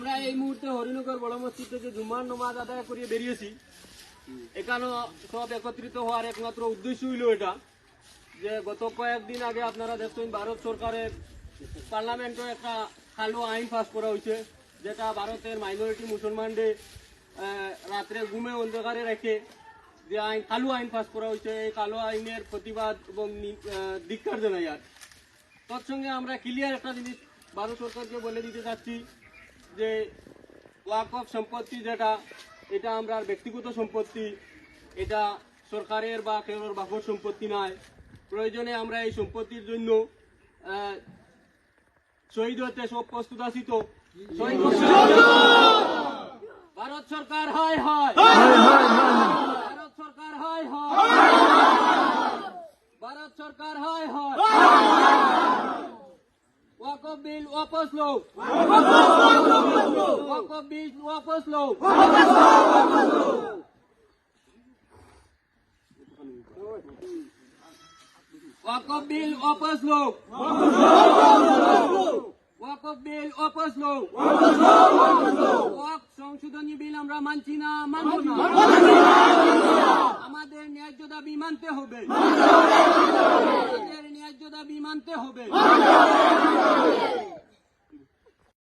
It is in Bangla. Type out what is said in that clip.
আমরা এই মুহূর্তে হরিনগর বড় মসজিদ থেকে জুম্মার নামাজ আদায় করিয়ে বেরিয়েছি। এখানে সব একত্রিত হওয়ার একমাত্র উদ্দেশ্য হইল এটা যে গত কয়েকদিন আগে আপনারা দেখছেন ভারত সরকারের পার্লামেন্টে একটা কালো আইন পাস করা হয়েছে, যেটা ভারতের মাইনরিটি মুসলমানদের রাত্রে ঘুমে অন্ধকারে রেখে যে আইন কালো আইন পাস করা হয়েছে। এই কালো আইনের প্রতিবাদ এবং ধিক্কার জানাই। আর তৎসঙ্গে আমরা ক্লিয়ার একটা জিনিস ভারত সরকারকে বলে দিতে চাচ্ছি যে ওয়াকফ সম্পত্তি যেটা, এটা আমরা ব্যক্তিগত সম্পত্তি, এটা সরকারের বা কেউর বাপর সম্পত্তি নয়। প্রয়োজনে আমরা এই সম্পত্তির জন্য শহীদ হতে সব প্রস্তুত আছি। তো ভারত সরকার হয় হয়, ভারত সরকার হয় হয়, ভারত সরকার হয় হয়। ওয়াকফ বিল वापस लो, ওয়াকফ বিল वापस लो। ওয়াকফ বিল वापस लो, ওয়াকফ বিল वापस लो। ওয়াকফ সংশোধনী বিল আমরা মানছি না, মানব না। আমাদের ন্যায্য দাবি মানতে হবে, আমাদের ন্যায্য দাবি মানতে হবে।